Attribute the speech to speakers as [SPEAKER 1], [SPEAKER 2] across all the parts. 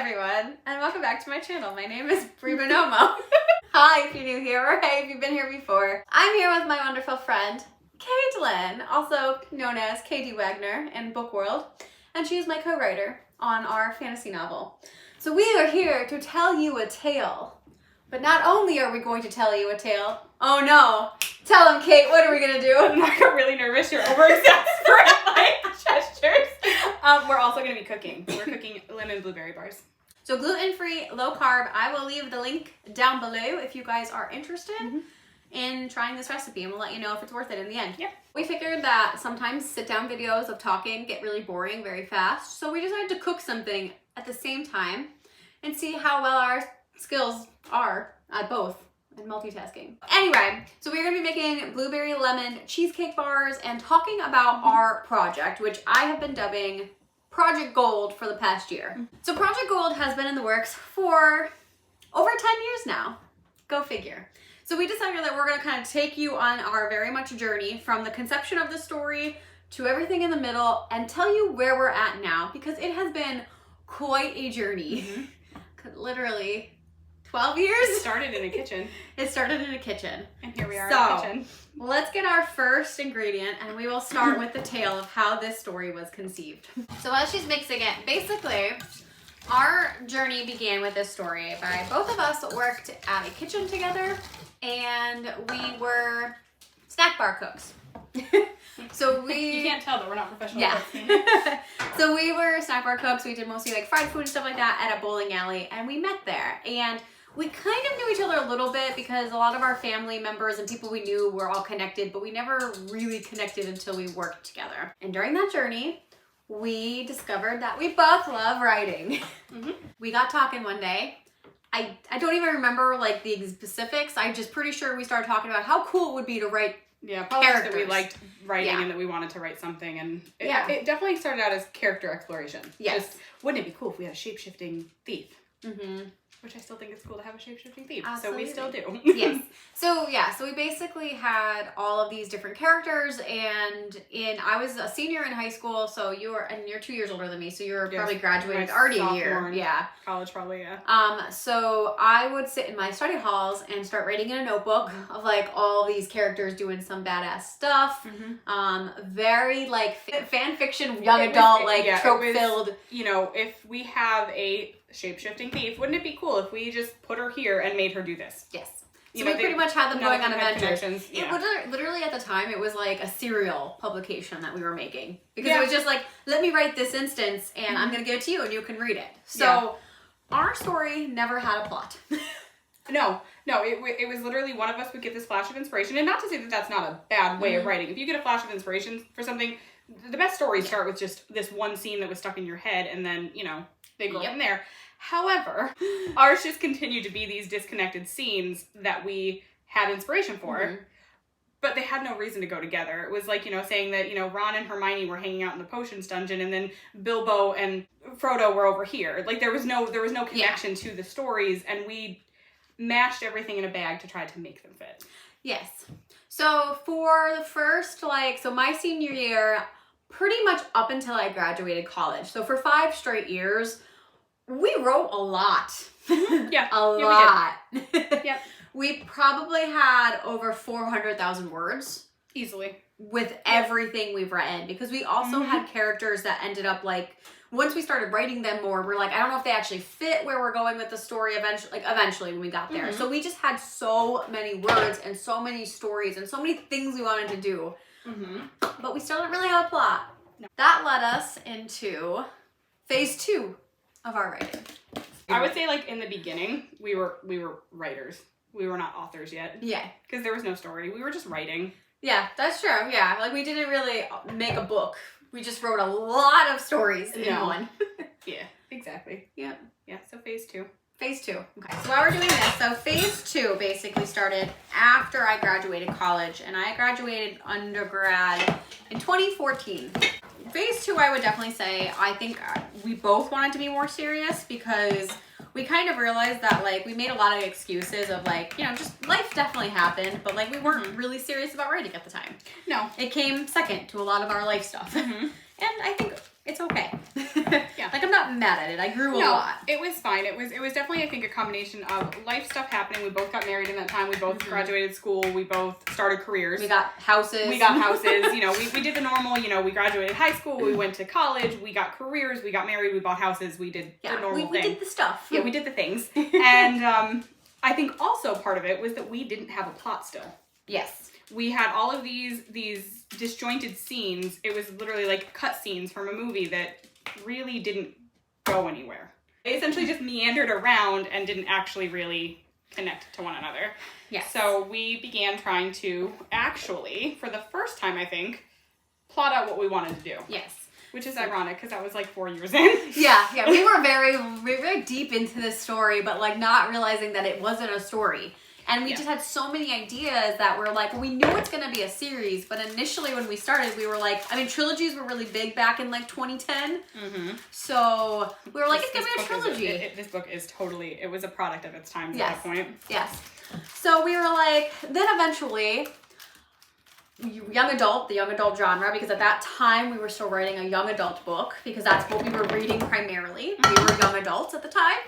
[SPEAKER 1] everyone, and welcome back to my channel. My name is Bree Buonomo. Hi if you're new here, or hey if you've been here before. I'm here with my wonderful friend, Kaitlyn, also known as KD Wagner in book world, and she is my co-writer on our fantasy novel. So we are here to tell you a tale. But not only are we going to tell you a tale, oh no, tell them, Kate, what are we gonna do?
[SPEAKER 2] I got really nervous, you're over-exasperated my gestures. We're also gonna be cooking. We're cooking lemon blueberry bars.
[SPEAKER 1] So gluten-free, low carb. I will leave the link down below if you guys are interested in trying this recipe, and we'll let you know if it's worth it in the end.
[SPEAKER 2] Yeah.
[SPEAKER 1] We figured that sometimes sit-down videos of talking get really boring very fast, so we decided to cook something at the same time and see how well our skills are at both and multitasking. Anyway, so we're gonna be making blueberry lemon cheesecake bars and talking about our project, which I have been dubbing Project Gold for the past year. So Project Gold has been in the works for over 10 years now. Go figure. So we decided that we're gonna kind of take you on our very much journey from the conception of the story to everything in the middle and tell you where we're at now, because it has been quite a journey. Literally 12 years?
[SPEAKER 2] It started in a kitchen.
[SPEAKER 1] It started in a kitchen.
[SPEAKER 2] And here we are in the kitchen.
[SPEAKER 1] Let's get our first ingredient, and we will start with the tale of how this story was conceived. So as she's mixing it, basically, our journey began with this story by both of us worked at a kitchen together, and we were snack bar cooks. So
[SPEAKER 2] You can't tell that we're not professional cooks.
[SPEAKER 1] So we were snack bar cooks. We did mostly like fried food and stuff like that at a bowling alley, and we met there. And we kind of knew each other a little bit because a lot of our family members and people we knew were all connected, but we never really connected until we worked together. And during that journey, we discovered that we both love writing. We got talking one day. I don't even remember like the specifics. I'm just pretty sure we started talking about how cool it would be to write
[SPEAKER 2] probably
[SPEAKER 1] characters.
[SPEAKER 2] that we liked writing and that we wanted to write something, and it definitely started out as character exploration.
[SPEAKER 1] Yes.
[SPEAKER 2] Just, wouldn't it be cool if we had a shape-shifting thief? Which I still think it's cool to have a shape-shifting thief.
[SPEAKER 1] Absolutely.
[SPEAKER 2] So we still do.
[SPEAKER 1] Yes. So we basically had all of these different characters, and I was a senior in high school, so you're 2 years older than me, so you're probably graduated already a year. Yeah.
[SPEAKER 2] College probably, yeah.
[SPEAKER 1] So I would sit in my study halls and start writing in a notebook of like all these characters doing some badass stuff. Very like fan fiction, young adult, trope filled.
[SPEAKER 2] You know, if we have a shape-shifting thief, wouldn't it be cool if we just put her here and made her do this?
[SPEAKER 1] Yes. So we pretty much had them going on adventures.
[SPEAKER 2] Yeah.
[SPEAKER 1] It was literally at the time, it was like a serial publication that we were making. Because it was just like, let me write this instance and I'm going to give it to you and you can read it. So our story never had a plot.
[SPEAKER 2] No, it was literally one of us would get this flash of inspiration. And not to say that that's not a bad way of writing. If you get a flash of inspiration for something, the best stories start with just this one scene that was stuck in your head and then, you know, they go from there. However, ours just continued to be these disconnected scenes that we had inspiration for, but they had no reason to go together. It was like, you know, saying that, you know, Ron and Hermione were hanging out in the potions dungeon and then Bilbo and Frodo were over here. Like there was no connection to the stories, and we mashed everything in a bag to try to make them fit. Yes.
[SPEAKER 1] So for the first, so my senior year, pretty much up until I graduated college. So for 5 straight years, we wrote a lot. A lot.
[SPEAKER 2] We did. Yep.
[SPEAKER 1] We probably had over 400,000 words.
[SPEAKER 2] Easily.
[SPEAKER 1] With everything we've written. Because we also had characters that ended up once we started writing them more, we're like, I don't know if they actually fit where we're going with the story eventually when we got there. So we just had so many words and so many stories and so many things we wanted to do. But we still didn't really have a plot. No. That led us into phase 2 of our writing.
[SPEAKER 2] I would say in the beginning, we were writers. We were not authors yet. Yeah. Because there was no story. We were just writing.
[SPEAKER 1] Yeah, that's true. Yeah. We didn't really make a book. We just wrote a lot of stories in one.
[SPEAKER 2] Yeah, exactly.
[SPEAKER 1] Yeah.
[SPEAKER 2] Yeah, so phase 2.
[SPEAKER 1] Phase 2. Okay, so while we're doing this, so phase 2 basically started after I graduated college, and I graduated undergrad in 2014. Phase 2, I would definitely say, I think we both wanted to be more serious because we kind of realized that we made a lot of excuses of just life definitely happened, but we weren't really serious about writing at the time.
[SPEAKER 2] No.
[SPEAKER 1] It came second to a lot of our life stuff. And I think it's okay.
[SPEAKER 2] Yeah.
[SPEAKER 1] Like, I'm not mad at it. I grew a lot.
[SPEAKER 2] It was fine. It was definitely, I think, a combination of life stuff happening. We both got married in that time. We both graduated school. We both started careers.
[SPEAKER 1] We got houses.
[SPEAKER 2] You know, we did the normal, you know, we graduated high school. We went to college. We got careers. We got married. We bought houses. We did the normal thing.
[SPEAKER 1] We did the stuff.
[SPEAKER 2] Yeah, we did the things. And I think also part of it was that we didn't have a plot still.
[SPEAKER 1] Yes.
[SPEAKER 2] We had all of these disjointed scenes. It was literally like cut scenes from a movie that really didn't go anywhere. They essentially just meandered around and didn't actually really connect to one another.
[SPEAKER 1] Yes.
[SPEAKER 2] So we began trying to actually, for the first time I think, plot out what we wanted to do.
[SPEAKER 1] Yes.
[SPEAKER 2] Which is ironic because that was like 4 years in.
[SPEAKER 1] Yeah. We were very deep into this story, but like not realizing that it wasn't a story. And we just had so many ideas that were like, we knew it's going to be a series, but initially when we started, we were like, I mean, trilogies were really big back in like 2010. Mm-hmm. So we were like, it's going to be a trilogy.
[SPEAKER 2] This book is totally, it was a product of its time at that point.
[SPEAKER 1] Yes. So we were like, then eventually, the young adult genre, because at that time we were still writing a young adult book, because that's what we were reading primarily. We were young adults at the time.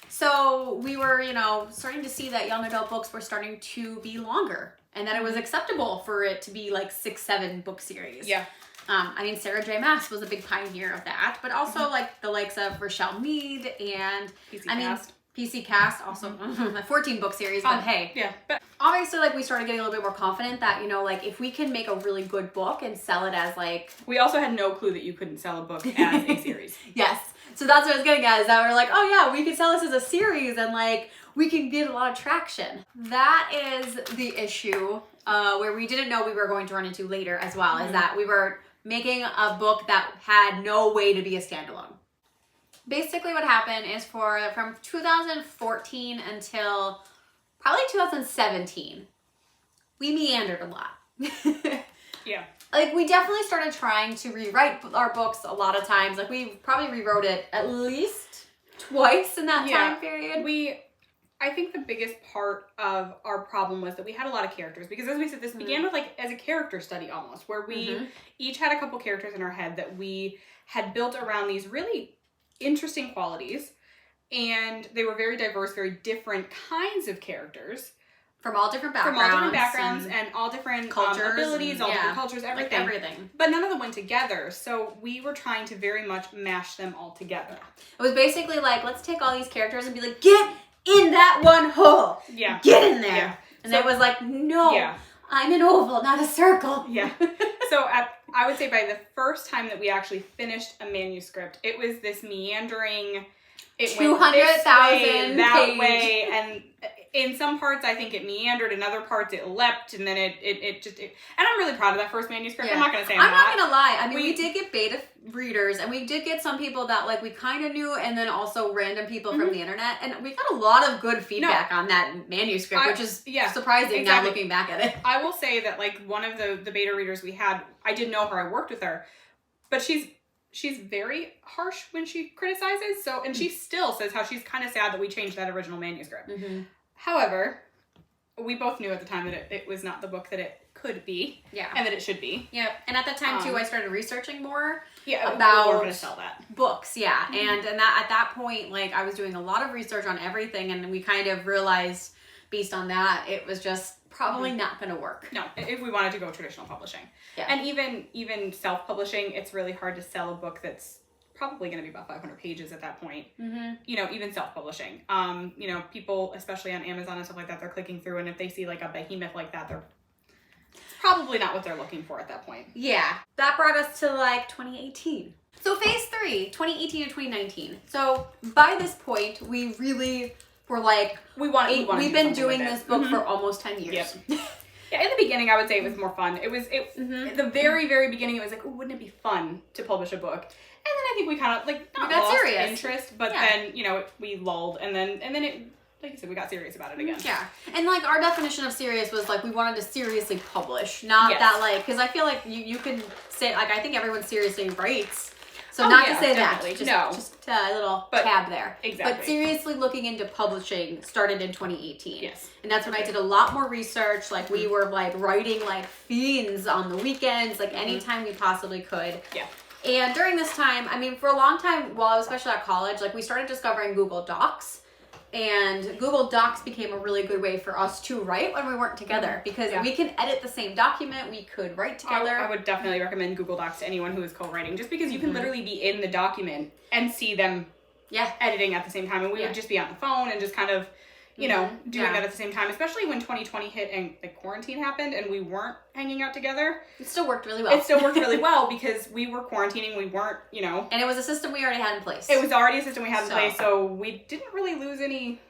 [SPEAKER 1] So we were, you know, starting to see that young adult books were starting to be longer, and that it was acceptable for it to be like 6-7 book series.
[SPEAKER 2] Yeah.
[SPEAKER 1] I mean, Sarah J. Maas was a big pioneer of that, but also like the likes of Rochelle Mead and PC Cast also a 14 book series, but hey.
[SPEAKER 2] Yeah. But
[SPEAKER 1] obviously, like, we started getting a little bit more confident that, you know, like, if we can make a really good book and sell it as like...
[SPEAKER 2] We also had no clue that you couldn't sell a book as a series.
[SPEAKER 1] Yes. So that's what I was getting at, is that we're like, oh yeah, we could sell this as a series and like, we can get a lot of traction. That is the issue where we didn't know we were going to run into later as well, is that we were making a book that had no way to be a standalone. Basically what happened is from 2014 until probably 2017, we meandered a lot.
[SPEAKER 2] Yeah.
[SPEAKER 1] Like, we definitely started trying to rewrite our books a lot of times. Like, we probably rewrote it at least twice in that time period.
[SPEAKER 2] I think the biggest part of our problem was that we had a lot of characters, because as we said, this began with like as a character study almost, where we each had a couple characters in our head that we had built around these really interesting qualities, and they were very diverse, very different kinds of characters.
[SPEAKER 1] From all different backgrounds.
[SPEAKER 2] And all different
[SPEAKER 1] cultures,
[SPEAKER 2] abilities, all different cultures, everything.
[SPEAKER 1] Like everything.
[SPEAKER 2] But none of them went together, so we were trying to very much mash them all together.
[SPEAKER 1] It was basically like, let's take all these characters and be like, get in that one hole!
[SPEAKER 2] Yeah.
[SPEAKER 1] Get in there!
[SPEAKER 2] Yeah.
[SPEAKER 1] And so, it was like, no, I'm an oval, not a circle.
[SPEAKER 2] Yeah. So I would say by the first time that we actually finished a manuscript, it was this meandering... It
[SPEAKER 1] 200,000
[SPEAKER 2] that way, and in some parts I think it meandered, in other parts it leapt, and then it just and I'm really proud of that first manuscript.
[SPEAKER 1] Yeah.
[SPEAKER 2] I'm not gonna say
[SPEAKER 1] I'm not gonna lie. I mean, we did get beta readers, and we did get some people that like we kind of knew, and then also random people from the internet, and we got a lot of good feedback on that manuscript, which is surprising now looking back at it.
[SPEAKER 2] I will say that like one of the beta readers we had, I didn't know her, I worked with her, but she's very harsh when she criticizes. So, and she still says how she's kind of sad that we changed that original manuscript. However, we both knew at the time that it was not the book that it could be. Yeah. And that it should be.
[SPEAKER 1] Yeah. And at that time too, I started researching more
[SPEAKER 2] about we were going to sell that.
[SPEAKER 1] Books. Yeah. And that at that point, like, I was doing a lot of research on everything, and we kind of realized based on that, it was just probably not going to work.
[SPEAKER 2] No, if we wanted to go traditional publishing. Yeah. And even self-publishing, it's really hard to sell a book that's probably going to be about 500 pages at that point. You know, even self-publishing. You know, people, especially on Amazon and stuff like that, they're clicking through, and if they see like a behemoth like that, it's probably not what they're looking for at that point.
[SPEAKER 1] Yeah. That brought us to like 2018. So phase 3, 2018 to 2019. So by this point, we really were like, we've been doing this book for almost 10 years.
[SPEAKER 2] Yep. Yeah, in the beginning, I would say it was more fun. At the very, very beginning, it was like, wouldn't it be fun to publish a book? And then I think we kind of not
[SPEAKER 1] got
[SPEAKER 2] lost
[SPEAKER 1] serious
[SPEAKER 2] interest, but then, you know, we lulled, and then it, like I said, we got serious about it again.
[SPEAKER 1] Yeah. And like our definition of serious was like, we wanted to seriously publish, not that like, because I feel like you can say, like, I think everyone seriously writes. So not to say
[SPEAKER 2] definitely.
[SPEAKER 1] that, just a little tab there.
[SPEAKER 2] Exactly.
[SPEAKER 1] But seriously looking into publishing started in 2018.
[SPEAKER 2] Yes.
[SPEAKER 1] And that's when I did a lot more research. Like we were like writing like fiends on the weekends, like anytime we possibly could.
[SPEAKER 2] Yeah.
[SPEAKER 1] And during this time, I mean, for a long time, while I was especially at college, like we started discovering Google Docs. And Google Docs became a really good way for us to write when we weren't together because we can edit the same document. We could write together.
[SPEAKER 2] I would definitely recommend Google Docs to anyone who is co-writing just because you can literally be in the document and see them editing at the same time. And we would just be on the phone and just kind of, you know, doing that at the same time, especially when 2020 hit and the quarantine happened and we weren't hanging out together.
[SPEAKER 1] It still worked really well.
[SPEAKER 2] It still worked really well because we were quarantining. We weren't, you know.
[SPEAKER 1] And it was a system we already had in place.
[SPEAKER 2] It was already a system we had in place, so we didn't really lose any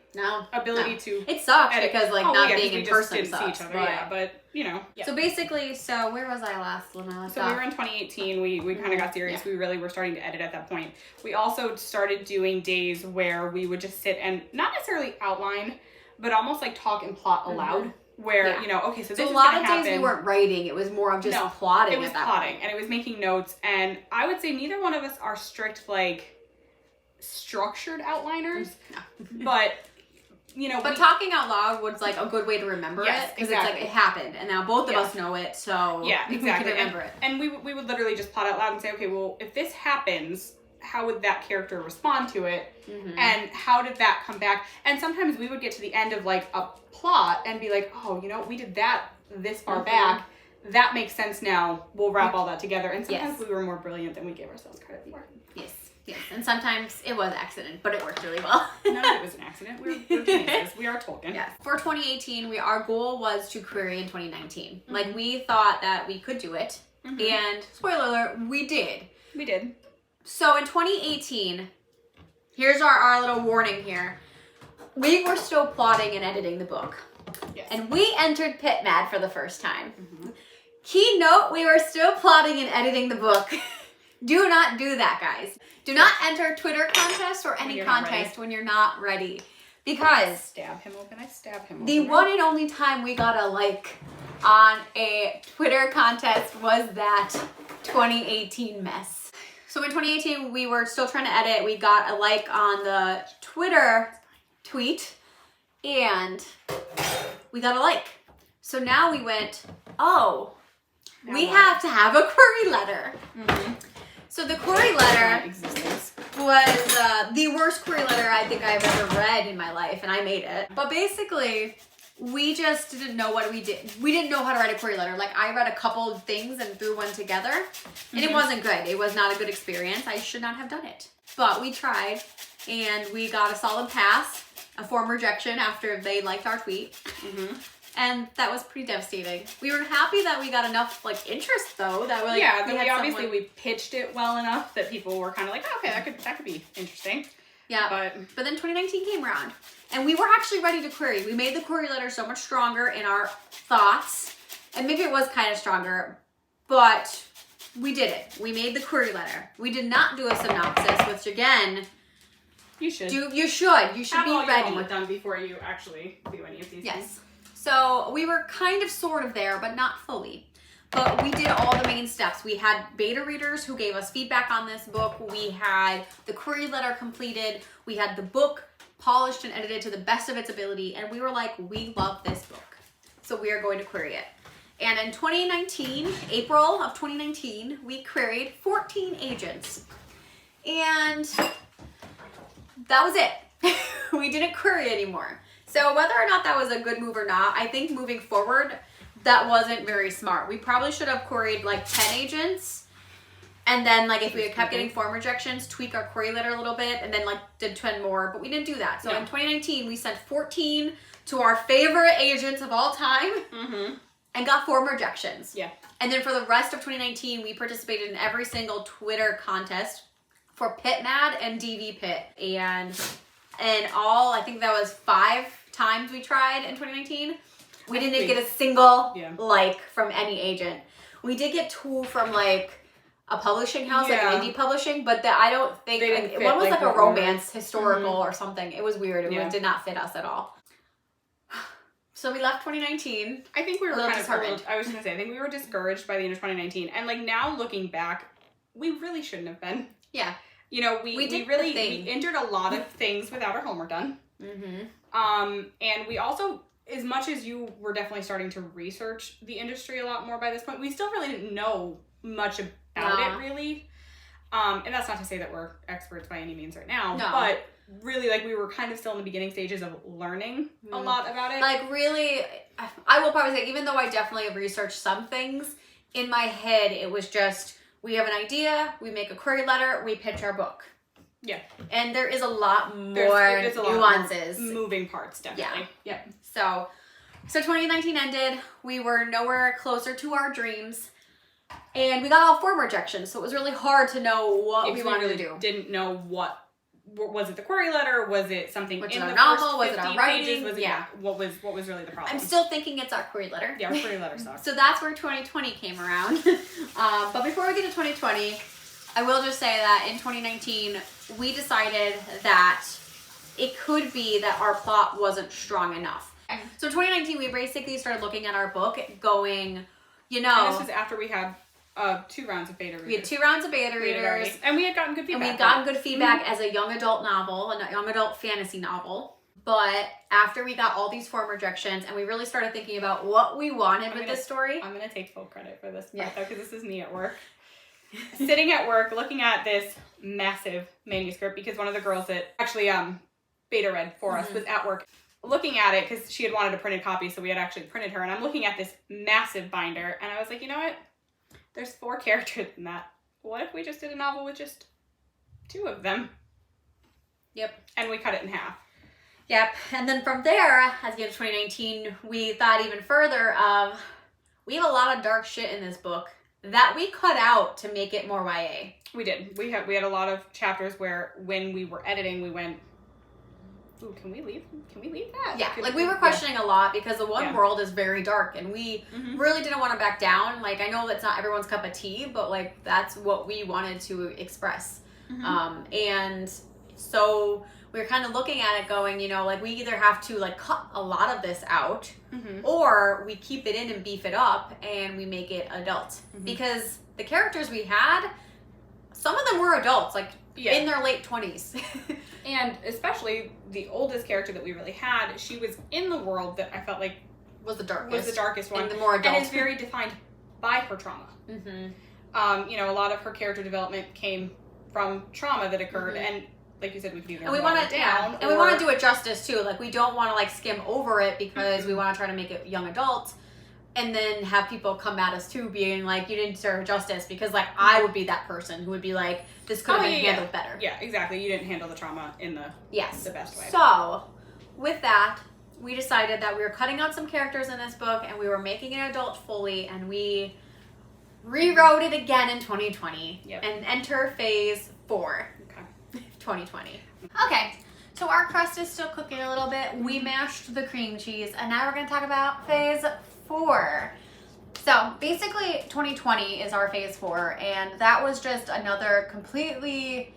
[SPEAKER 2] ability to.
[SPEAKER 1] It sucks because, like, not being in person
[SPEAKER 2] didn't see each other, but, you know. Yeah.
[SPEAKER 1] So basically, where was I last when I left off?
[SPEAKER 2] We were in 2018. We kind of got serious. We really were starting to edit at that point. We also started doing days where we would just sit and not necessarily outline, but almost like talk and plot aloud. Where, you know, okay, so this is
[SPEAKER 1] a lot of days we weren't writing. It was more of just plotting.
[SPEAKER 2] It was plotting, and it was making notes. And I would say neither one of us are strict, like, structured outliners. No. But, you know.
[SPEAKER 1] But talking out loud was, like, a good way to remember it. Because it's like, it happened. And now both of us know it, so we can remember it.
[SPEAKER 2] And we would literally just plot out loud and say, okay, well, if this happens, how would that character respond to it? And how did that come back? And sometimes we would get to the end of, like, a plot and be like, oh, you know, we did that this far back. That makes sense now. We'll wrap all that together. And sometimes we were more brilliant than we gave ourselves credit for.
[SPEAKER 1] Yes. And sometimes it was accident, but it worked really well.
[SPEAKER 2] None of it was an accident. We're geniuses. We are Tolkien.
[SPEAKER 1] Yes. For 2018, our goal was to query in 2019. Like, we thought that we could do it. And, spoiler alert, we did.
[SPEAKER 2] We did.
[SPEAKER 1] So in 2018, here's our little warning here. We were still plotting and editing the book.
[SPEAKER 2] Yes.
[SPEAKER 1] And we entered PitMad for the first time. Key note, we were still plotting and editing the book. Do not do that, guys. Do not enter Twitter contests or any contest when you're not ready. Because
[SPEAKER 2] stab him open.
[SPEAKER 1] The one and only time we got a like on a Twitter contest was that 2018 mess. So in 2018, we were still trying to edit. We got a like on the Twitter tweet, and we got a like. So now we went, we have to have a query letter. So the query letter was the worst query letter I think I've ever read in my life, and I made it. But basically, we just didn't know what we did. We didn't know how to write a query letter. Like, I read a couple of things and threw one together, and it wasn't good. It was not a good experience. I should not have done it. But we tried, and we got a solid pass, a form rejection after they liked our tweet. And that was pretty devastating. We were happy that we got enough, like, interest, though. That
[SPEAKER 2] we pitched it well enough that people were kind of like, oh, okay, that could be interesting.
[SPEAKER 1] Yeah, but then 2019 came around, and we were actually ready to query. We made the query letter so much stronger in our thoughts, and maybe it was kind of stronger, but we did it. We made the query letter. We did not do a synopsis, which again,
[SPEAKER 2] you should.
[SPEAKER 1] You should be ready.
[SPEAKER 2] Have all your homework done before you actually do any of these things.
[SPEAKER 1] So we were kind of sort of there, but not fully. But we did all the main steps. We had beta readers who gave us feedback on this book. We had the query letter completed. We had the book polished and edited to the best of its ability. And we were like, we love this book. So we are going to query it. And in 2019, April of 2019, we queried 14 agents. And that was it. We didn't query anymore. So whether or not that was a good move or not, I think moving forward, that wasn't very smart. We probably should have queried like 10 agents. And then like if we had kept getting form rejections, tweak our query letter a little bit and then like did 10 more, but we didn't do that. So in 2019, we sent 14 to our favorite agents of all time and got form rejections. Yeah. And then for the rest of 2019, we participated in every single Twitter contest for PitMad and DV Pit. And all, I think that was 5 times we tried in 2019. We didn't get a single like from any agent. We did get 2 from like a publishing house, like indie publishing, but I don't think one was like a romance historical or something. It was weird. It did not fit us at all. So we left 2019.
[SPEAKER 2] I think we were kind of discouraged. I was gonna say, I think we were discouraged by the end of 2019, and like now looking back, we really shouldn't have been. Yeah. You know, we entered a lot of things without our homework done. And we also, as much as you were definitely starting to research the industry a lot more by this point, we still really didn't know much about it, really. And that's not to say that we're experts by any means right now,
[SPEAKER 1] No.
[SPEAKER 2] but really, like, we were kind of still in the beginning stages of learning a lot about it.
[SPEAKER 1] Like, really, I will probably say, even though I definitely have researched some things, in my head, it was just, we have an idea, we make a query letter, we pitch our book.
[SPEAKER 2] Yeah.
[SPEAKER 1] And there is a lot more
[SPEAKER 2] There's a lot
[SPEAKER 1] nuances.
[SPEAKER 2] More moving parts, definitely.
[SPEAKER 1] Yeah. So 2019 ended. We were nowhere closer to our dreams. And we got all form rejections, so it was really hard to know what we wanted to do.
[SPEAKER 2] Didn't know what was it, the query letter? Was it something
[SPEAKER 1] was
[SPEAKER 2] in
[SPEAKER 1] it
[SPEAKER 2] the
[SPEAKER 1] our novel?
[SPEAKER 2] first
[SPEAKER 1] Was it our
[SPEAKER 2] 50
[SPEAKER 1] writing?
[SPEAKER 2] pages? Was it, what was really the problem?
[SPEAKER 1] I'm still thinking it's our query letter.
[SPEAKER 2] Yeah, our query letter sucks.
[SPEAKER 1] So that's where 2020 came around. But before we get to 2020, I will just say that in 2019, we decided that it could be that our plot wasn't strong enough. So in 2019, we basically started looking at our book going, you know...
[SPEAKER 2] And this was after we had 2 rounds of beta readers.
[SPEAKER 1] We had 2 rounds of beta readers.
[SPEAKER 2] And we had gotten good feedback.
[SPEAKER 1] And we had gotten good feedback as a young adult novel, a young adult fantasy novel. But after we got all these form rejections and we really started thinking about what we wanted with this story...
[SPEAKER 2] I'm going to take full credit for this part, though, because this is me at work. Sitting at work, looking at this massive manuscript, because one of the girls that actually beta read for us was at work looking at it, because she had wanted a printed copy, so we had actually printed her, and I'm looking at this massive binder, and I was like, you know what? There's 4 characters in that. What if we just did a novel with just 2 of them?
[SPEAKER 1] Yep.
[SPEAKER 2] And we cut it in half.
[SPEAKER 1] Yep. And then from there, at the end of 2019, we thought even further of, we have a lot of dark shit in this book that we cut out to make it more YA.
[SPEAKER 2] We did. We had a lot of chapters where when we were editing, we went, ooh, can we leave that?
[SPEAKER 1] Yeah, like we were questioning a lot because the one world is very dark and we really didn't want to back down. Like, I know that's not everyone's cup of tea, but like that's what we wanted to express. And so we were kind of looking at it going, you know, like we either have to like cut a lot of this out or we keep it in and beef it up and we make it adult. Because the characters we had, some of them were adults, like in their late 20s.
[SPEAKER 2] And especially the oldest character that we really had, she was in the world that I felt like
[SPEAKER 1] was the darkest one.
[SPEAKER 2] And
[SPEAKER 1] the more adult.
[SPEAKER 2] And is very defined by her trauma. You know, a lot of her character development came from trauma that occurred, and like you said, we could either water it down,
[SPEAKER 1] and we want to do it justice too. Like, we don't want to like skim over it because we want to try to make it young adult, and then have people come at us too, being like, you didn't serve justice, because like I would be that person who would be like, this could have been handled better.
[SPEAKER 2] Yeah, exactly. You didn't handle the trauma in the best way.
[SPEAKER 1] So with that, we decided that we were cutting out some characters in this book and we were making it adult fully, and we rewrote it again in 2020 and enter phase 4. 2020. Okay, so our crust is still cooking a little bit. We mashed the cream cheese, and now we're going to talk about phase 4. So basically 2020 is our phase 4, and that was just another completely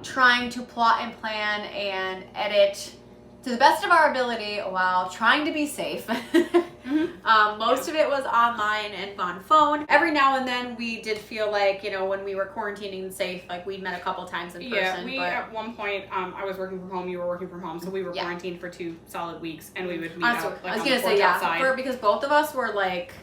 [SPEAKER 1] trying to plot and plan and edit to the best of our ability while trying to be safe. Most of it was online and on phone. Every now and then we did feel like, you know, when we were quarantining safe, like we'd met a couple times in person.
[SPEAKER 2] Yeah, at one point, I was working from home, you were working from home, so we were quarantined for 2 solid weeks, and we would meet out like,
[SPEAKER 1] I was gonna say, outside. Because both of us were like,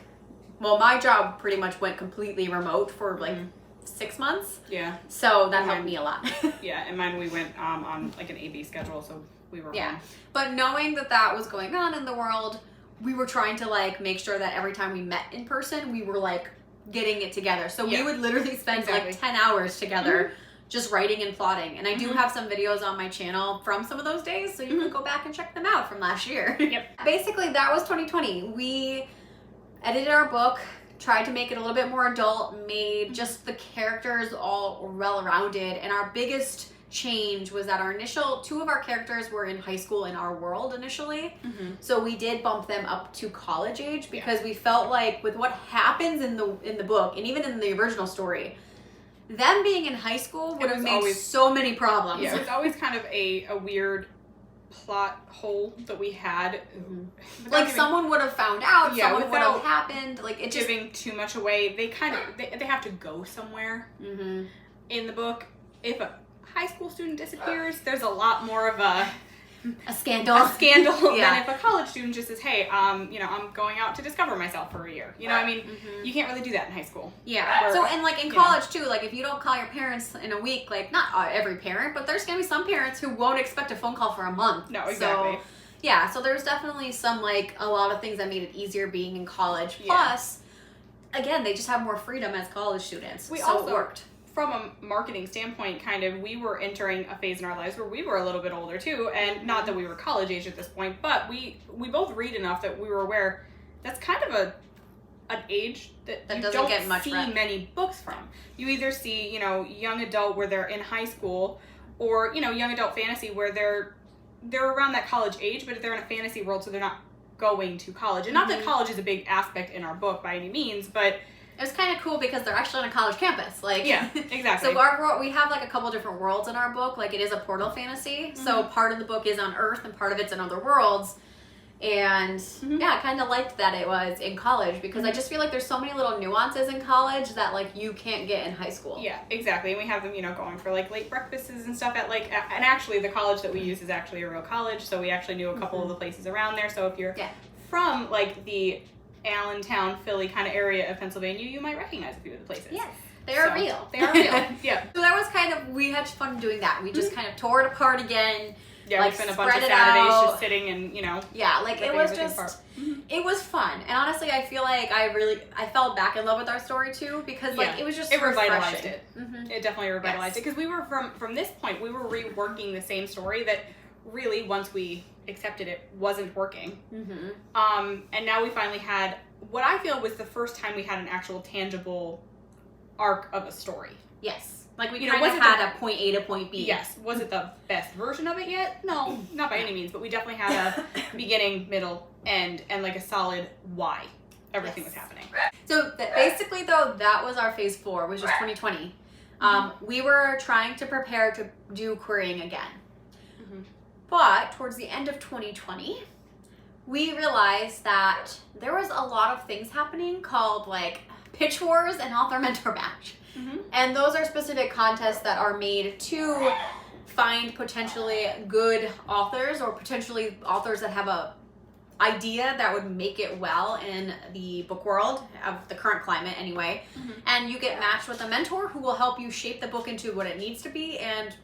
[SPEAKER 1] well, my job pretty much went completely remote for like 6 months.
[SPEAKER 2] Yeah.
[SPEAKER 1] So that helped me a lot.
[SPEAKER 2] Yeah, and mine we went on like an AB schedule, so we were home.
[SPEAKER 1] But knowing that that was going on in the world, we were trying to like make sure that every time we met in person, we were like getting it together. So we would literally spend like 10 hours together just writing and plotting. And I do have some videos on my channel from some of those days, so you can go back and check them out from last year. Basically, that was 2020. We edited our book, tried to make it a little bit more adult, made just the characters all well-rounded, and our biggest change was that our initial 2 of our characters were in high school in our world initially, so we did bump them up to college age because we felt like with what happens in the book and even in the original story, them being in high school would have made so many problems.
[SPEAKER 2] Yeah, it was always kind of a weird plot hole that we had.
[SPEAKER 1] Like someone would have found out, someone would have happened, like it just
[SPEAKER 2] giving too much away. They kind of they have to go somewhere in the book. If a high school student disappears, there's a lot more of a
[SPEAKER 1] a scandal
[SPEAKER 2] than if a college student just says, hey, you know, I'm going out to discover myself for a year. You know, I mean, you can't really do that in high school.
[SPEAKER 1] Yeah. So, and like in college too, like if you don't call your parents in a week, like not every parent, but there's going to be some parents who won't expect a phone call for a month.
[SPEAKER 2] No, exactly.
[SPEAKER 1] So, yeah, so there's definitely some, like, a lot of things that made it easier being in college. Plus, again, they just have more freedom as college students. So it worked.
[SPEAKER 2] From a marketing standpoint, kind of, we were entering a phase in our lives where we were a little bit older too, and not that we were college age at this point, but we both read enough that we were aware that's kind of an age that you
[SPEAKER 1] doesn't
[SPEAKER 2] don't
[SPEAKER 1] get much
[SPEAKER 2] see many books from. You either see, you know, young adult where they're in high school, or, you know, young adult fantasy where they're around that college age, but they're in a fantasy world, so they're not going to college. And not that college is a big aspect in our book by any means, but
[SPEAKER 1] it was kind of cool because they're actually on a college campus. Like,
[SPEAKER 2] yeah, exactly.
[SPEAKER 1] So our world, we have like a couple different worlds in our book. Like, it is a portal fantasy. So part of the book is on Earth and part of it's in other worlds. And yeah, I kind of liked that it was in college because I just feel like there's so many little nuances in college that like you can't get in high school.
[SPEAKER 2] Yeah, exactly. And we have them, you know, going for like late breakfasts and stuff at like, and actually the college that we use is actually a real college. So we actually knew a couple of the places around there. So if you're from like the Allentown, Philly kind of area of Pennsylvania, you might recognize a few of the places.
[SPEAKER 1] Yes. They are real.
[SPEAKER 2] They are real. Yeah.
[SPEAKER 1] So that was kind of, we had fun doing that. We just kind of tore it apart again.
[SPEAKER 2] Yeah,
[SPEAKER 1] like,
[SPEAKER 2] we spent a bunch of Saturdays just sitting and, you know.
[SPEAKER 1] Yeah, like it was just, it was fun. And honestly, I feel like I fell back in love with our story too because like it was just
[SPEAKER 2] revitalized it. It definitely revitalized it because we were from this point, we were reworking the same story that really once we accepted it wasn't working. And now we finally had what I feel was the first time we had an actual tangible arc of a story.
[SPEAKER 1] Yes. Like we kind of had a point A to point B.
[SPEAKER 2] Yes. Was it the best version of it yet? No, not by any means, but we definitely had a beginning, middle, end, and like a solid why everything was happening.
[SPEAKER 1] So basically though, that was our phase 4, which was 2020. We were trying to prepare to do querying again. But towards the end of 2020, we realized that there was a lot of things happening called like pitch wars and author mentor match. And those are specific contests that are made to find potentially good authors or potentially authors that have a idea that would make it well in the book world of the current climate anyway. And you get matched with a mentor who will help you shape the book into what it needs to be and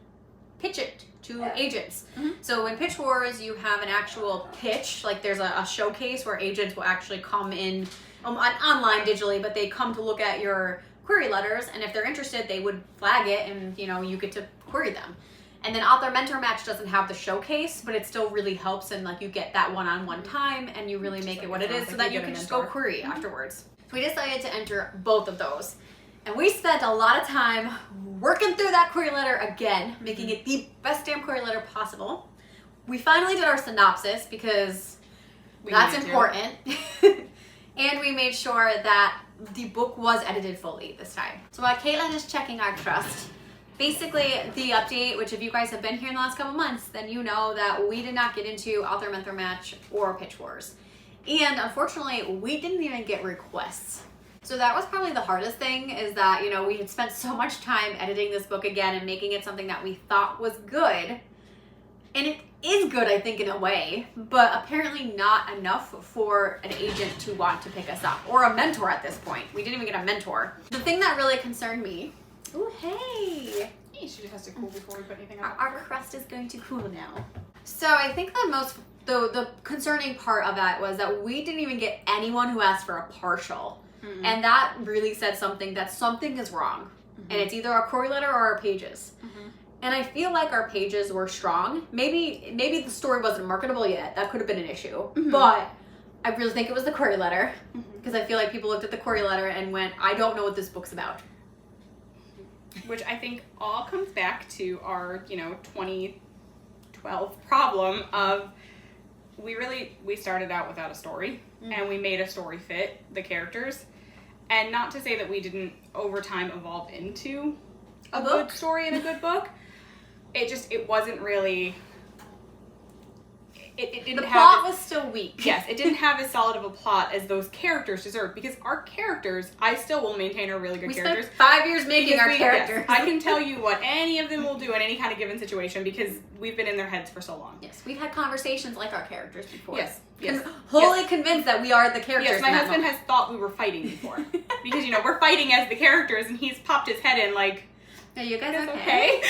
[SPEAKER 1] pitch it to agents. So in pitch wars, you have an actual pitch, like there's a showcase where agents will actually come in online digitally, but they come to look at your query letters, and if they're interested, they would flag it, and you know, you get to query them. And then author mentor match doesn't have the showcase, but it still really helps, and like you get that one-on-one time, and you really make it what it is, so that you can just go query afterwards. So we decided to enter both of those, and we spent a lot of time working through that query letter again, making it the best damn query letter possible. We finally did our synopsis because that's important. And we made sure that the book was edited fully this time. So while Caitlin is checking our trust, basically the update, which if you guys have been here in the last couple months, then you know that we did not get into author mentor match or pitch wars. And unfortunately, we didn't even get requests. So that was probably the hardest thing, is that, you know, we had spent so much time editing this book again and making it something that we thought was good. And it is good, I think, in a way, but apparently not enough for an agent to want to pick us up, or a mentor at this point. We didn't even get a mentor. The thing that really concerned me, ooh, hey.
[SPEAKER 2] She just has to cool before we put anything on.
[SPEAKER 1] Our crust is going to cool now. So I think the concerning part of that was that we didn't even get anyone who asked for a partial. And that really said something, that something is wrong. And it's either our query letter or our pages. And I feel like our pages were strong. Maybe the story wasn't marketable yet. That could have been an issue. But I really think it was the query letter. Because I feel like people looked at the query letter and went, I don't know what this book's about.
[SPEAKER 2] Which I think all comes back to our, 2012 problem of we started out without a story. And we made a story fit the characters. And not to say that we didn't over time evolve into a good story and a good book. It wasn't really, it didn't
[SPEAKER 1] The
[SPEAKER 2] have...
[SPEAKER 1] plot was still weak.
[SPEAKER 2] Yes, it didn't have as solid of a plot as those characters deserve, because our characters, I still will maintain, are really good characters.
[SPEAKER 1] We spent 5 years making our characters.
[SPEAKER 2] Yes, I can tell you what any of them will do in any kind of given situation, because we've been in their heads for so long.
[SPEAKER 1] Yes, we've had conversations like our characters before.
[SPEAKER 2] Yes, yes.
[SPEAKER 1] Wholly convinced that we are the characters.
[SPEAKER 2] Yes, my husband has thought we were fighting before. Because, you know, we're fighting as the characters, and he's popped his head in like,
[SPEAKER 1] are you guys
[SPEAKER 2] okay?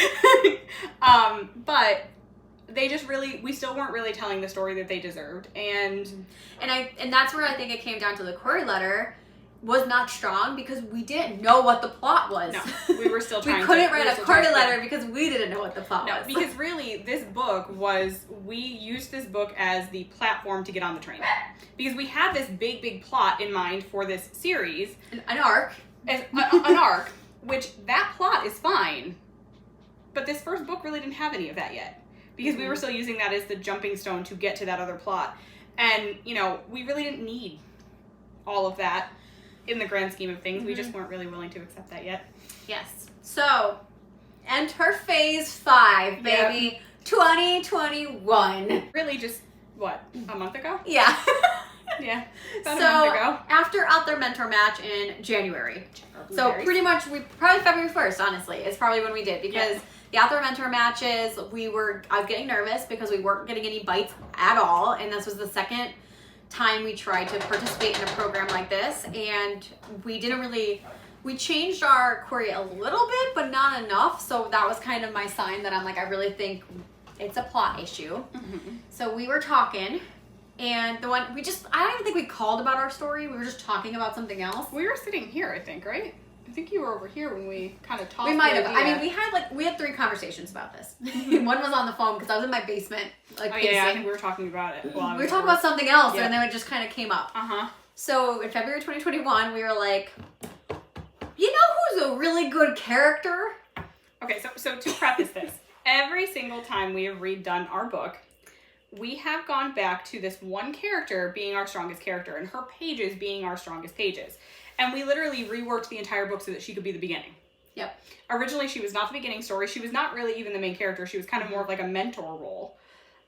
[SPEAKER 2] But they just really, we still weren't really telling the story that they deserved. And
[SPEAKER 1] that's where I think it came down to the query letter was not strong, because we didn't know what the plot was.
[SPEAKER 2] No, we were still trying
[SPEAKER 1] we couldn't write a query letter because we didn't know what the plot was.
[SPEAKER 2] Because really, this book was, we used this book as the platform to get on the train. Because we had this big plot in mind for this series.
[SPEAKER 1] An arc.
[SPEAKER 2] An arc, which that plot is fine. But this first book really didn't have any of that yet. Because we were still using that as the jumping stone to get to that other plot. And, you know, we really didn't need all of that in the grand scheme of things. We just weren't really willing to accept that yet.
[SPEAKER 1] Yes. So, enter phase 5, baby. Yep. 2021.
[SPEAKER 2] Really just, what, a month ago?
[SPEAKER 1] Yeah.
[SPEAKER 2] Yeah, about a month ago.
[SPEAKER 1] After Out There Mentor Match in January. So pretty much, probably February 1st, honestly, is probably when we did. Because the Out There Mentor matches, I was getting nervous because we weren't getting any bites at all. And this was the second time we tried to participate in a program like this. And we changed our query a little bit, but not enough. So that was kind of my sign that I'm like, I really think it's a plot issue. So we were talking. And I don't even think we called about our story. We were just talking about something else.
[SPEAKER 2] We were sitting here, I think, right? I think you were over here when we kind of talked.
[SPEAKER 1] We might have. I mean, we had 3 conversations about this. One was on the phone because I was in my basement, like pacing.
[SPEAKER 2] Yeah, I think we were talking about it.
[SPEAKER 1] We were talking about something else, and then it just kind of came up. So in February 2021, we were like, you know who's a really good character?
[SPEAKER 2] Okay, so to preface this, every single time we have redone our book, we have gone back to this one character being our strongest character and her pages being our strongest pages. And we literally reworked the entire book so that she could be the beginning.
[SPEAKER 1] Yep.
[SPEAKER 2] Originally, she was not the beginning story. She was not really even the main character. She was kind of more of like a mentor role.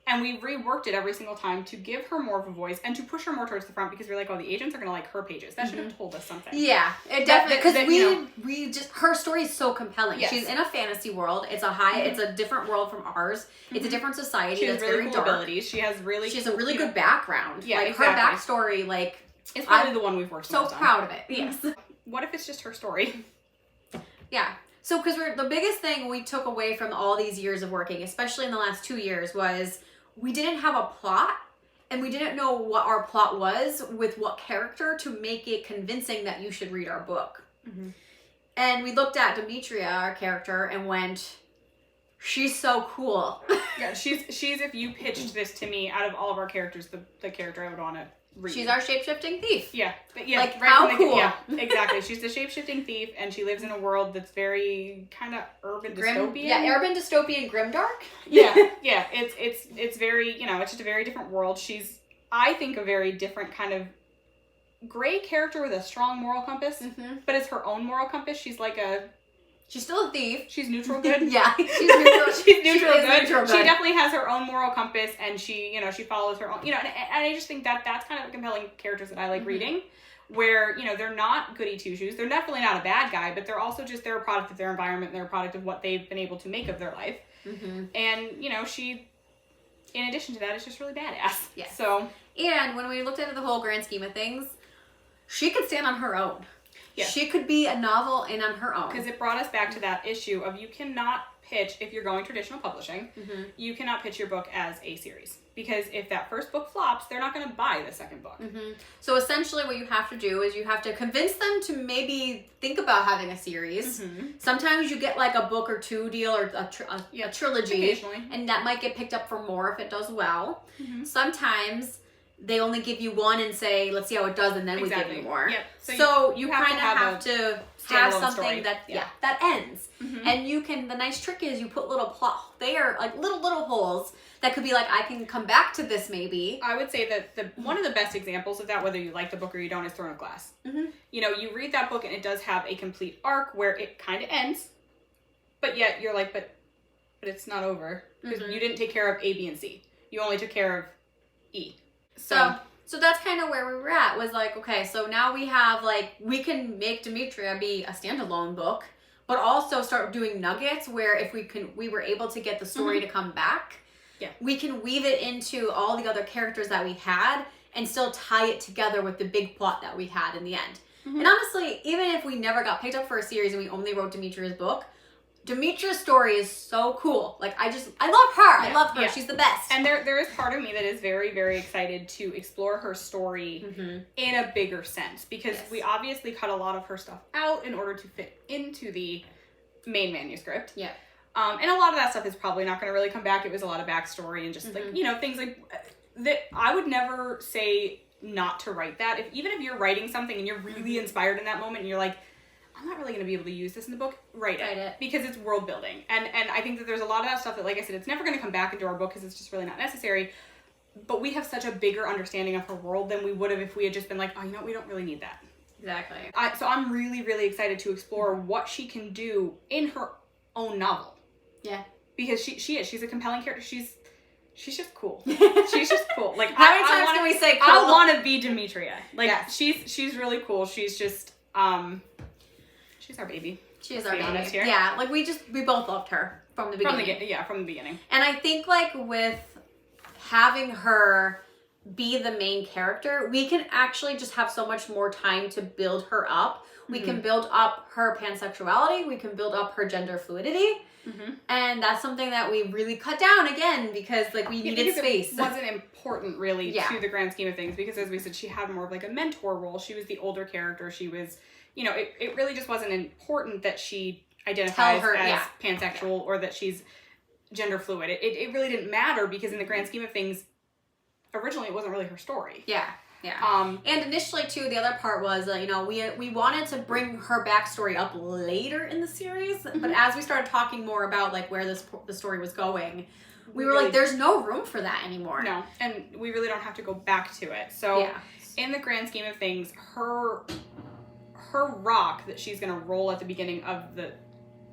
[SPEAKER 2] And we reworked it every single time to give her more of a voice and to push her more towards the front, because we're like, oh, the agents are going to like her pages. That should have told us something.
[SPEAKER 1] Yeah, it definitely, because her story is so compelling. Yes. She's in a fantasy world. It's it's a different world from ours. It's a different society.
[SPEAKER 2] She has
[SPEAKER 1] that's
[SPEAKER 2] really
[SPEAKER 1] very
[SPEAKER 2] cool
[SPEAKER 1] dark.
[SPEAKER 2] abilities. She has a really
[SPEAKER 1] good background.
[SPEAKER 2] Yeah,
[SPEAKER 1] like
[SPEAKER 2] exactly.
[SPEAKER 1] Her backstory, like,
[SPEAKER 2] it's probably the one we've worked
[SPEAKER 1] so proud of it. Yes.
[SPEAKER 2] What if it's just her story?
[SPEAKER 1] Yeah. So, because the biggest thing we took away from all these years of working, especially in the last 2 years, was we didn't have a plot, and we didn't know what our plot was with what character to make it convincing that you should read our book. And we looked at Demetria, our character, and went, she's so cool.
[SPEAKER 2] Yeah, she's if you pitched this to me, out of all of our characters, the character I would want to read.
[SPEAKER 1] She's our shape-shifting thief.
[SPEAKER 2] Yeah.
[SPEAKER 1] Like, how cool.
[SPEAKER 2] Yeah, exactly. She's the shape-shifting thief, and she lives in a world that's very kind of urban dystopian.
[SPEAKER 1] Yeah, urban dystopian grimdark.
[SPEAKER 2] Yeah. It's very, it's just a very different world. She's, I think, a very different kind of gray character with a strong moral compass, but it's her own moral compass. She's still a thief. She's neutral good.
[SPEAKER 1] Yeah, she's neutral.
[SPEAKER 2] She's neutral good. She definitely has her own moral compass, and she follows her own, and I just think that's kind of the compelling characters that I like reading, where, they're not goody two-shoes. They're definitely not a bad guy, but they're also just, they're a product of their environment, they're a product of what they've been able to make of their life. And, she, in addition to that, is just really badass.
[SPEAKER 1] Yes.
[SPEAKER 2] So.
[SPEAKER 1] And when we looked into the whole grand scheme of things, she could stand on her own. Yeah. She could be a novel and on her own.
[SPEAKER 2] Because it brought us back to that issue of, you cannot pitch, if you're going traditional publishing, you cannot pitch your book as a series. Because if that first book flops, they're not going to buy the second book.
[SPEAKER 1] So essentially what you have to do is you have to convince them to maybe think about having a series. Sometimes you get like a book or 2 deal, or a trilogy. Occasionally. And that might get picked up for more if it does well. Sometimes they only give you 1 and say, let's see how it does, and then we give you more.
[SPEAKER 2] Yep.
[SPEAKER 1] So you kind of have to have something that ends. And you can, the nice trick is you put little plot there, like little holes that could be like, I can come back to this maybe.
[SPEAKER 2] I would say that one of the best examples of that, whether you like the book or you don't, is Throne of Glass. You read that book and it does have a complete arc where it kind of ends, but yet you're like, but it's not over, because you didn't take care of A, B, and C. You only took care of E.
[SPEAKER 1] So that's kind of where we were at, was like, okay, so now we have, like, we can make Demetria be a standalone book, but also start doing nuggets where if we were able to get the story to come back, we can weave it into all the other characters that we had and still tie it together with the big plot that we had in the end. And honestly, even if we never got picked up for a series and we only wrote Demetria's book, Demetria's story is so cool. Like, I love her. I love her. She's the best.
[SPEAKER 2] And there is part of me that is very, very excited to explore her story in a bigger sense, because we obviously cut a lot of her stuff out in order to fit into the main manuscript.
[SPEAKER 1] Yeah.
[SPEAKER 2] And a lot of that stuff is probably not going to really come back. It was a lot of backstory and just like, you know, things like that. I would never say not to write that. Even if you're writing something and you're really inspired in that moment and you're like, I'm not really going to be able to use this in the book, write it. Because it's world building. And I think that there's a lot of that stuff that, like I said, it's never going to come back into our book because it's just really not necessary. But we have such a bigger understanding of her world than we would have if we had just been like, oh, you know, we don't really need that.
[SPEAKER 1] Exactly.
[SPEAKER 2] So I'm really, really excited to explore what she can do in her own novel.
[SPEAKER 1] Yeah.
[SPEAKER 2] Because she's a compelling character. She's just cool. She's just cool. Like,
[SPEAKER 1] how many times can we say cool?
[SPEAKER 2] I want to be Demetria. Like, she's really cool. She's just, she's our baby.
[SPEAKER 1] She is our baby. Here. Yeah, like we both loved her from the beginning.
[SPEAKER 2] From the beginning.
[SPEAKER 1] And I think, like, with having her be the main character, we can actually just have so much more time to build her up. We can build up her pansexuality. We can build up her gender fluidity. And that's something that we really cut down again because, like, we needed space.
[SPEAKER 2] It wasn't important really to the grand scheme of things because, as we said, she had more of like a mentor role. She was the older character. She was, you know, it really just wasn't important that she identifies as pansexual or that she's gender fluid. It really didn't matter because in the grand scheme of things, originally it wasn't really her story.
[SPEAKER 1] Yeah. Yeah. And initially too, the other part was, you know, we wanted to bring her backstory up later in the series, but as we started talking more about like where the story was going, we were like, there's no room for that anymore.
[SPEAKER 2] No, and we really don't have to go back to it. So in the grand scheme of things, her rock that she's gonna roll at the beginning of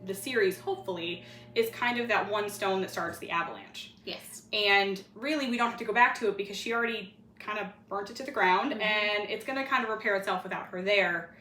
[SPEAKER 2] the series, hopefully, is kind of that one stone that starts the avalanche.
[SPEAKER 1] Yes.
[SPEAKER 2] And really, we don't have to go back to it because she already kind of burnt it to the ground, and it's going to kind of repair itself without her there.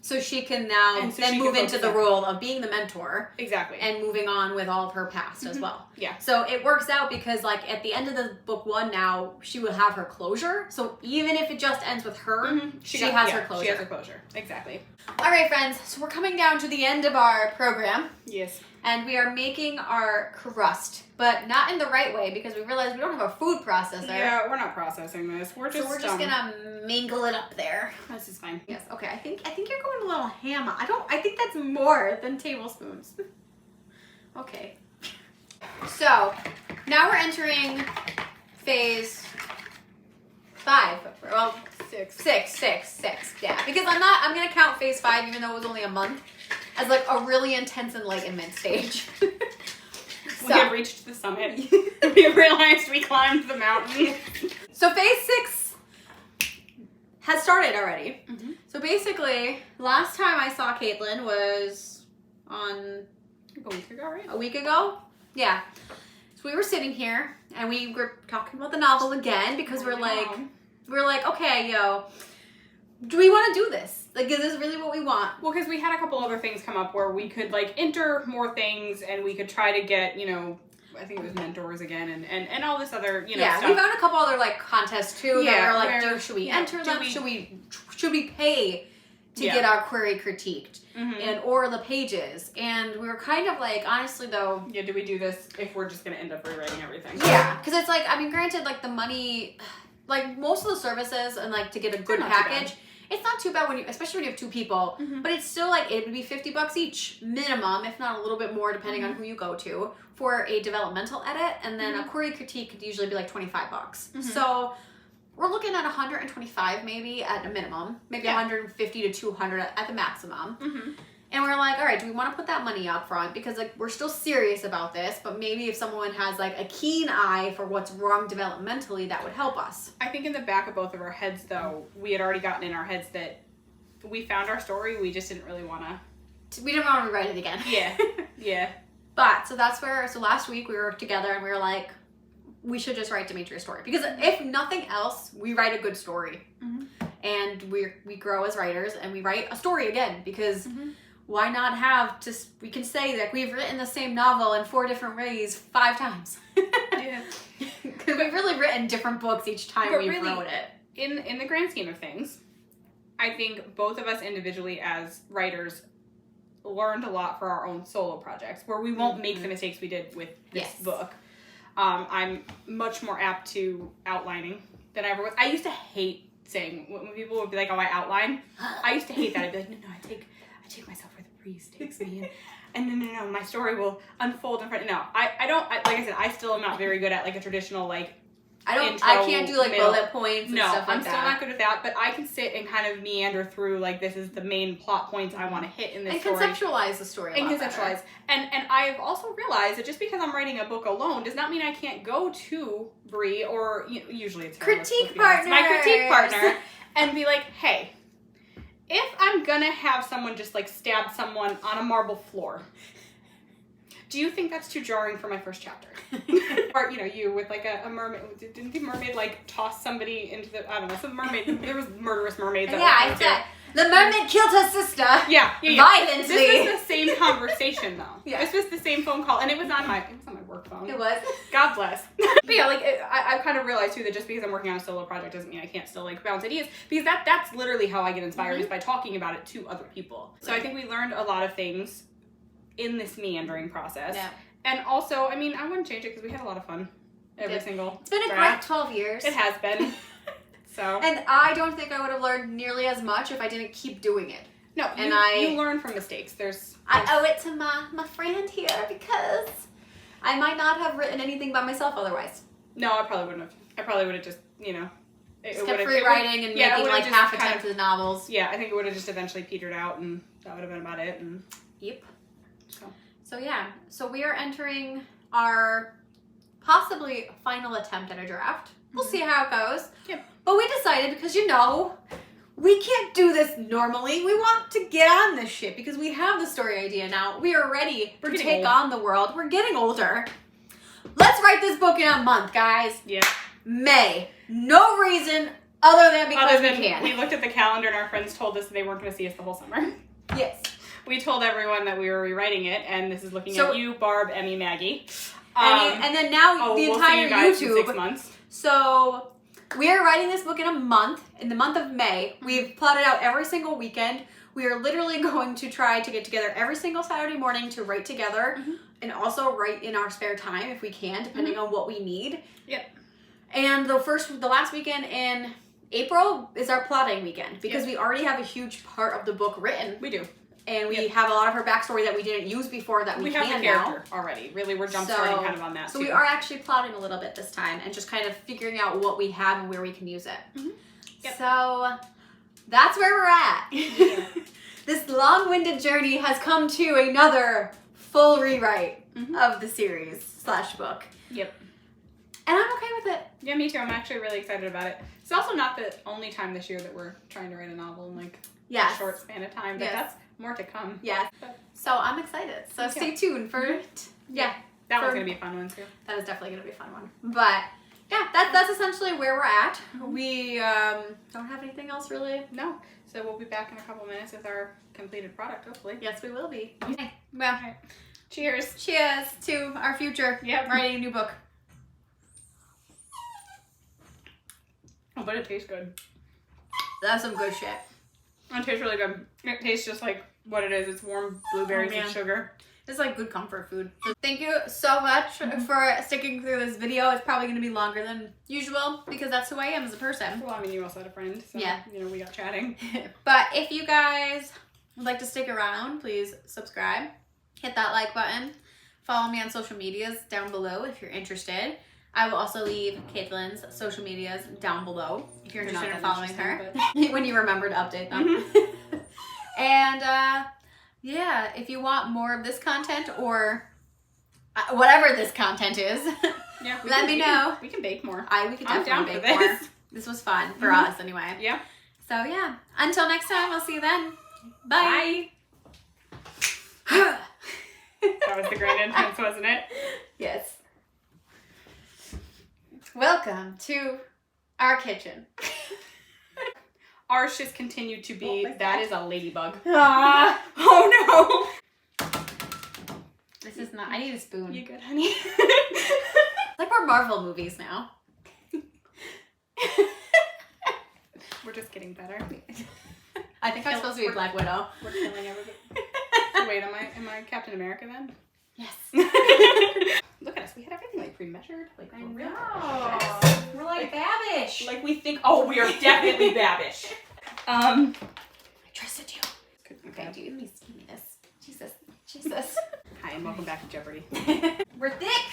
[SPEAKER 1] So she can now then move into the role of being the mentor.
[SPEAKER 2] Exactly.
[SPEAKER 1] And moving on with all of her past as well.
[SPEAKER 2] Yeah.
[SPEAKER 1] So it works out because, like, at the end of the book one now, she will have her closure. So even if it just ends with her, she has her closure.
[SPEAKER 2] She has her closure. Exactly.
[SPEAKER 1] All right, friends. So we're coming down to the end of our program.
[SPEAKER 2] Yes.
[SPEAKER 1] And we are making our crust, but not in the right way because we realize we don't have a food processor.
[SPEAKER 2] Yeah, we're not processing this. We're just
[SPEAKER 1] gonna mingle it up there.
[SPEAKER 2] This is fine.
[SPEAKER 1] Yes. Okay. I think you're going a little ham. I think that's more than tablespoons. Okay. So now we're entering phase 5. Well, 6. Yeah, because I'm gonna count phase 5 even though it was only a month as like a really intense enlightenment stage.
[SPEAKER 2] We have reached the summit. We realized we climbed the mountain.
[SPEAKER 1] So phase 6 has started already. So basically, last time I saw Caitlin was on
[SPEAKER 2] a week ago, right?
[SPEAKER 1] A week ago? Yeah. So we were sitting here and we were talking about the novel again because we're like, okay, yo, do we want to do this? Like, is this really what we want?
[SPEAKER 2] Well, because we had a couple other things come up where we could, like, enter more things and we could try to get, you know, I think it was mentors again and all this other, you know, stuff.
[SPEAKER 1] We found a couple other, like, contests, too, that were like, should we enter them? Should we pay to get our query critiqued? And or the pages? And we were kind of like, honestly, though...
[SPEAKER 2] Yeah, do we do this if we're just going to end up rewriting everything?
[SPEAKER 1] Yeah, because it's like, I mean, granted, like, the money... Like, most of the services and, like, to get a good package... It's not too bad especially when you have 2 people, but it's still like, it would be $50 each minimum, if not a little bit more depending on who you go to, for a developmental edit, and then a query critique could usually be like $25. So we're looking at $125 maybe at a minimum, maybe $150 to $200 at the maximum. And we're like, all right, do we want to put that money up front? Because, like, we're still serious about this, but maybe if someone has, like, a keen eye for what's wrong developmentally, that would help us.
[SPEAKER 2] I think in the back of both of our heads, though, we had already gotten in our heads that we found our story, we just didn't really want to...
[SPEAKER 1] We didn't want to rewrite it again.
[SPEAKER 2] Yeah.
[SPEAKER 1] But, so that's where... So last week we were together and we were like, we should just write Demetria's story. Because if nothing else, we write a good story. And we grow as writers, and we write a story again, because why not have just, we can say that we've written the same novel in 4 different ways 5 times.
[SPEAKER 2] Yeah.
[SPEAKER 1] Because we've really written different books each time we
[SPEAKER 2] really,
[SPEAKER 1] wrote it.
[SPEAKER 2] In the grand scheme of things, I think both of us individually as writers learned a lot for our own solo projects, where we won't make the mistakes we did with this book. I'm much more apt to outlining than I ever was. I used to hate saying, when people would be like, oh, I outline. I used to hate that. I'd be like, no, I take myself where the breeze takes me. And no, my story will unfold in front. No, I don't, like I said, I still am not very good at like a traditional like
[SPEAKER 1] I can't do like
[SPEAKER 2] middle.
[SPEAKER 1] bullet points and stuff like
[SPEAKER 2] I'm
[SPEAKER 1] that.
[SPEAKER 2] still not good at that, but I can sit and kind of meander through like, this is the main plot points I want to hit in this story.
[SPEAKER 1] And conceptualize the story a lot better.
[SPEAKER 2] And I've also realized that just because I'm writing a book alone does not mean I can't go to Bree, or usually it's her,
[SPEAKER 1] critique partner,
[SPEAKER 2] my critique partner, and be like, hey, if I'm gonna have someone just like stab someone on a marble floor, do you think that's too jarring for my first chapter? Or, you with like a mermaid, didn't the mermaid like toss somebody into the, I don't know, some mermaid, there was murderous mermaids.
[SPEAKER 1] I said, the mermaid killed her sister.
[SPEAKER 2] Yeah.
[SPEAKER 1] Violently.
[SPEAKER 2] This was the same conversation though.
[SPEAKER 1] Yeah.
[SPEAKER 2] This was the same phone call, and it was on my work phone.
[SPEAKER 1] It was.
[SPEAKER 2] God bless. But yeah, like I kind of realized too that just because I'm working on a solo project doesn't mean I can't still like bounce ideas, because that's literally how I get inspired, is by talking about it to other people. So I think we learned a lot of things in this meandering process.
[SPEAKER 1] Yeah.
[SPEAKER 2] And also, I mean, I wouldn't change it because we had a lot of fun every single
[SPEAKER 1] It's been a
[SPEAKER 2] draft.
[SPEAKER 1] great 12 years.
[SPEAKER 2] It has been. So.
[SPEAKER 1] And I don't think I would have learned nearly as much if I didn't keep doing it.
[SPEAKER 2] No,
[SPEAKER 1] and
[SPEAKER 2] you learn from mistakes.
[SPEAKER 1] I owe it to my friend here, because I might not have written anything by myself otherwise.
[SPEAKER 2] No, I probably wouldn't have. I probably would have just,
[SPEAKER 1] just kept free writing and making like half attempted novels.
[SPEAKER 2] Yeah, I think it would have just eventually petered out, and that would have been about it. And
[SPEAKER 1] yep. So yeah, so we are entering our possibly final attempt at a draft. We'll see how it goes.
[SPEAKER 2] Yep.
[SPEAKER 1] But we decided, because we can't do this normally. We want to get on this shit because we have the story idea now. We are ready to take on the world. We're getting older. Let's write this book in a month, guys.
[SPEAKER 2] Yeah.
[SPEAKER 1] May. No reason other than because we can.
[SPEAKER 2] We looked at the calendar and our friends told us they weren't going to see us the whole summer.
[SPEAKER 1] Yes.
[SPEAKER 2] We told everyone that we were rewriting it, and this is looking at you, Barb, Emmy, Maggie.
[SPEAKER 1] And then now the entire
[SPEAKER 2] we'll see you guys
[SPEAKER 1] YouTube.
[SPEAKER 2] In 6 months.
[SPEAKER 1] So we are writing this book in a month, in the month of May. We've plotted out every single weekend. We are literally going to try to get together every single Saturday morning to write together, and also write in our spare time if we can, depending on what we need.
[SPEAKER 2] Yep.
[SPEAKER 1] And the last weekend in April is our plotting weekend, because we already have a huge part of the book written.
[SPEAKER 2] We do.
[SPEAKER 1] And we have a lot of her backstory that we didn't use before that we can now. We have the character
[SPEAKER 2] already. Really, we're jump starting kind of on that,
[SPEAKER 1] So we are actually plotting a little bit this time, and just kind of figuring out what we have and where we can use it.
[SPEAKER 2] Yep.
[SPEAKER 1] So that's where we're at. Yeah. This long-winded journey has come to another full rewrite of the series / book.
[SPEAKER 2] Yep.
[SPEAKER 1] And I'm okay with it.
[SPEAKER 2] Yeah, me too. I'm actually really excited about it. It's also not the only time this year that we're trying to write a novel in like a short span of time, but that's more to come.
[SPEAKER 1] Yes. So I'm excited. So stay tuned for it. Yeah.
[SPEAKER 2] That one's going to be a fun one too.
[SPEAKER 1] That is definitely going to be a fun one. But yeah, that's essentially where we're at. We don't have anything else really.
[SPEAKER 2] No. So we'll be back in a couple minutes with our completed product, hopefully.
[SPEAKER 1] Yes, we will be. Okay. Well,
[SPEAKER 2] right. Cheers.
[SPEAKER 1] Cheers to our future.
[SPEAKER 2] Yep.
[SPEAKER 1] Writing a new book.
[SPEAKER 2] Oh, but it tastes good.
[SPEAKER 1] That's some good shit.
[SPEAKER 2] It tastes really good. It tastes just like what it is. It's warm blueberries and sugar.
[SPEAKER 1] It's like good comfort food. So thank you so much for sticking through this video. It's probably going to be longer than usual because that's who I am as a person.
[SPEAKER 2] Well, I mean, you also had a friend, so we got chatting.
[SPEAKER 1] But if you guys would like to stick around, please subscribe. Hit that like button. Follow me on social medias down below if you're interested. I will also leave KAITLYN'S social medias down below if you're interested in following her. When you remember to update them. And yeah, if you want more of this content or whatever this content is, let me know.
[SPEAKER 2] We can bake more.
[SPEAKER 1] We could definitely bake more. This was fun for us anyway.
[SPEAKER 2] Yeah.
[SPEAKER 1] So yeah, until next time, I'll see you then. Bye.
[SPEAKER 2] That was the grand entrance, wasn't it?
[SPEAKER 1] Yes. Welcome to our kitchen.
[SPEAKER 2] Ours just continued to be, that is a ladybug.
[SPEAKER 1] Ah.
[SPEAKER 2] Oh no!
[SPEAKER 1] This is not, I need a spoon.
[SPEAKER 2] You good, honey?
[SPEAKER 1] Like we're Marvel movies now.
[SPEAKER 2] We're just getting better.
[SPEAKER 1] I think I'm supposed to be Black Widow.
[SPEAKER 2] We're killing everybody. Wait, am I Captain America then?
[SPEAKER 1] Yes.
[SPEAKER 2] Look at us. We had everything like pre-measured. Like
[SPEAKER 1] I
[SPEAKER 2] we're
[SPEAKER 1] know. We're like Babish.
[SPEAKER 2] Like we think. Oh, we are definitely Babish. I trusted you.
[SPEAKER 1] Okay, do you give me this? Jesus.
[SPEAKER 2] Hi, and welcome back to Jeopardy.
[SPEAKER 1] We're thick.